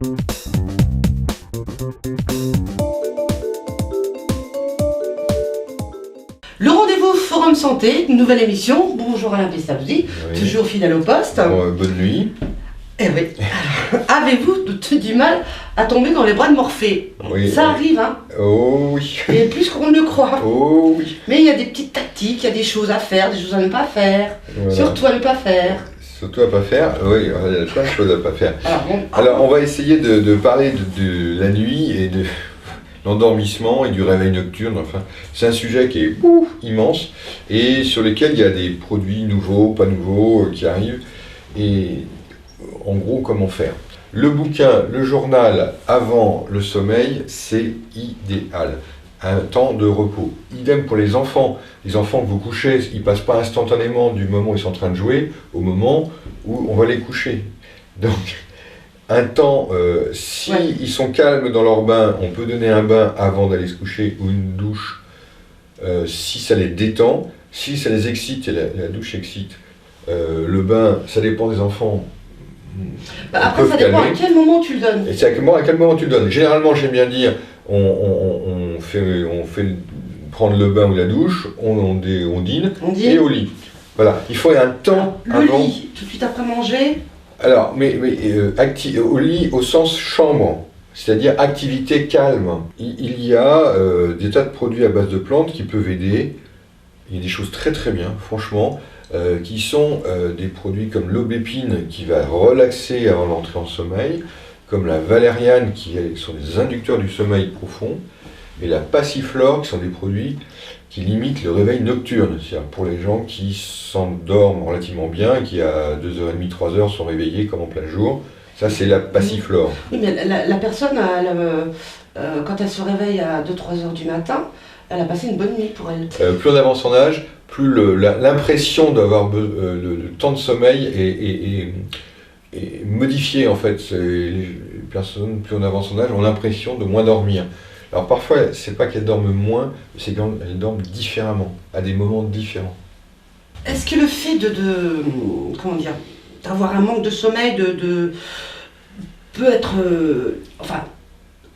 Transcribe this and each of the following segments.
Le rendez-vous Forum Santé, une nouvelle émission. Bonjour Alain Pessabzi, Oui. toujours fidèle au poste. Bonne nuit. Eh oui. Alors, avez-vous du mal à tomber dans les bras de Morphée? Oui. Ça arrive, hein. Oh oui. Et plus qu'on ne le croit. Oh oui. Mais il y a des petites tactiques, il y a des choses à faire, des choses à ne pas faire. Voilà. Surtout à ne pas faire. Surtout à pas faire. Oui, il y a plein de choses à pas faire. Alors, bon, Alors, on va essayer de parler de la nuit et de l'endormissement et du réveil nocturne. Enfin, c'est un sujet qui est immense et sur lequel il y a des produits nouveaux, pas nouveaux, qui arrivent. Et en gros, comment faire? Le bouquin, le journal avant le sommeil, c'est idéal. Un temps de repos. Idem pour les enfants. Les enfants que vous couchez, ils ne passent pas instantanément du moment où ils sont en train de jouer au moment où on va les coucher. Donc, un temps, si ils sont calmes dans leur bain, on peut donner un bain avant d'aller se coucher ou une douche si ça les détend. Si ça les excite, et la douche excite, le bain, ça dépend des enfants. bah, après, ça dépend à quel moment tu le donnes. Et c'est à quel moment tu le donnes. Généralement, j'aime bien dire, on fait prendre le bain ou la douche, on dîne et au lit. Voilà, il faut un temps Alors, le avant. lit, tout de suite après manger. Alors, au lit au sens chambre, c'est-à-dire activité calme. Il y a des tas de produits à base de plantes qui peuvent aider. Il y a des choses très très bien, franchement, qui sont des produits comme l'aubépine qui va relaxer avant l'entrée en sommeil, comme la valériane qui sont des inducteurs du sommeil profond, et la passiflore qui sont des produits qui limitent le réveil nocturne, c'est-à-dire pour les gens qui s'endorment relativement bien et qui à 2h30, 3h sont réveillés comme en plein jour. Ça c'est la passiflore. Oui, mais la personne, quand elle se réveille à 2-3 heures du matin, elle a passé une bonne nuit pour elle. Plus on avance en âge, plus l'impression d'avoir le temps de sommeil est modifiée en fait. Les personnes, plus on avance en âge, ont l'impression de moins dormir. Alors parfois, c'est pas qu'elles dorment moins, c'est qu'elles dorment différemment, à des moments différents. Est-ce que le fait comment dire, d'avoir un manque de sommeil, peut être,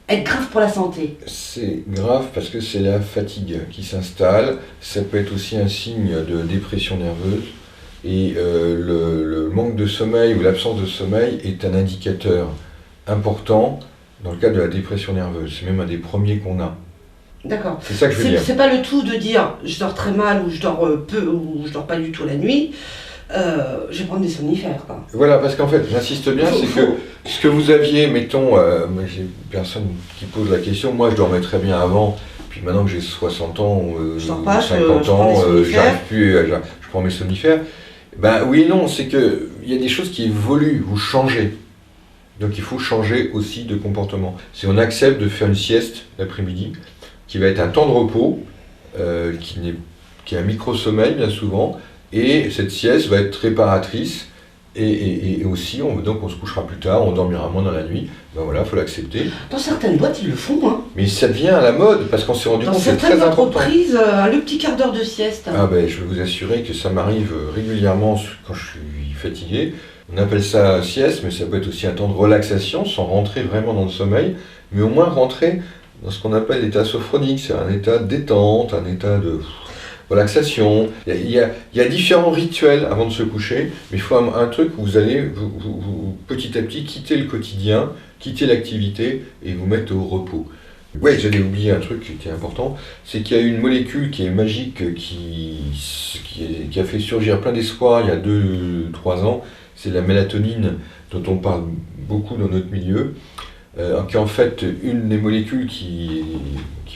être grave pour la santé? C'est grave parce que c'est la fatigue qui s'installe. Ça peut être aussi un signe de dépression nerveuse. Et le manque de sommeil ou l'absence de sommeil est un indicateur important dans le cas de la dépression nerveuse. C'est même un des premiers qu'on a. D'accord. C'est ça que je veux dire. C'est pas le tout de dire je dors très mal ou je dors peu ou je dors pas du tout la nuit. Je vais prendre des somnifères, quoi. Voilà, parce qu'en fait, j'insiste bien, c'est que ce que vous aviez, mettons, moi j'ai personne qui pose la question, moi je dormais très bien avant, puis maintenant que j'ai 60 ans, je dors pas, 50 ans, j'arrive plus, je prends mes somnifères. Ben oui et non, c'est qu'il y a des choses qui évoluent, vous changez. Donc il faut changer aussi de comportement. Si on accepte de faire une sieste l'après-midi, qui va être un temps de repos, qui est un micro-sommeil bien souvent, et cette sieste va être réparatrice, et aussi, donc on se couchera plus tard, on dormira moins dans la nuit, ben voilà, il faut l'accepter. Dans certaines boîtes, ils le font, hein. Mais ça devient à la mode, parce qu'on s'est rendu compte que c'est très certaines important. entreprises, le petit quart d'heure de sieste. Ah ben, je vais vous assurer que ça m'arrive régulièrement quand je suis fatigué. On appelle ça sieste, mais ça peut être aussi un temps de relaxation, sans rentrer vraiment dans le sommeil, mais au moins rentrer dans ce qu'on appelle l'état sophronique, c'est un état de détente, un état de relaxation. Il y a différents rituels avant de se coucher, mais il faut un truc où vous allez vous, petit à petit quitter le quotidien, quitter l'activité et vous mettre au repos. Oui, j'allais oublier un truc qui était important, c'est qu'il y a une molécule qui est magique, qui a fait surgir plein d'espoir il y a 2-3 ans, c'est la mélatonine dont on parle beaucoup dans notre milieu, qui est en fait une des molécules qui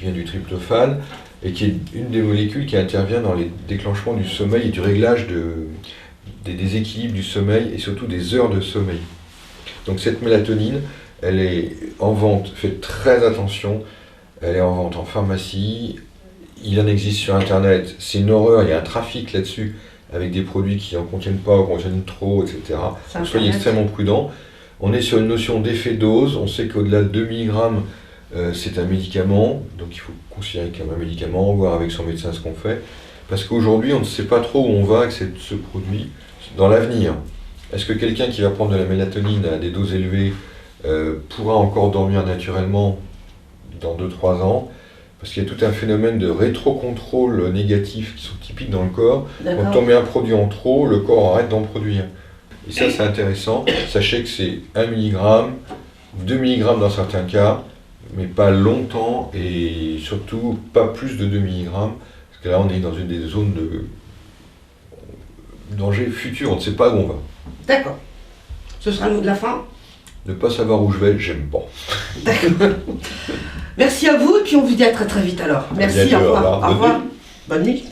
vient du tryptophane et qui est une des molécules qui intervient dans les déclenchements du sommeil et du réglage des déséquilibres du sommeil et surtout des heures de sommeil. Donc cette mélatonine, elle est en vente, faites très attention, elle est en vente en pharmacie, il en existe sur internet, c'est une horreur, il y a un trafic là-dessus avec des produits qui n'en contiennent pas, ou contiennent trop, etc. Donc soyez extrêmement prudents. On est sur une notion d'effet dose, on sait qu'au-delà de 2 mg, c'est un médicament, donc il faut considérer comme un médicament, voir avec son médecin ce qu'on fait, parce qu'aujourd'hui on ne sait pas trop où on va avec ce produit dans l'avenir. Est-ce que quelqu'un qui va prendre de la mélatonine à des doses élevées pourra encore dormir naturellement dans 2-3 ans, parce qu'il y a tout un phénomène de rétrocontrôle négatif qui sont typiques dans le corps. Quand on met un produit en trop, le corps arrête d'en produire. Et ça, c'est intéressant. Sachez que c'est 1 mg, 2 mg dans certains cas, mais pas longtemps et surtout pas plus de 2 mg, parce que là, on est dans une des zones de danger futur, on ne sait pas où on va. D'accord. Ce sera le mot de la fin. Ne pas savoir où je vais, j'aime pas. D'accord. Merci à vous et puis on vous dit à très très vite alors. Merci, Bientôt, au revoir. au revoir. Bonne nuit.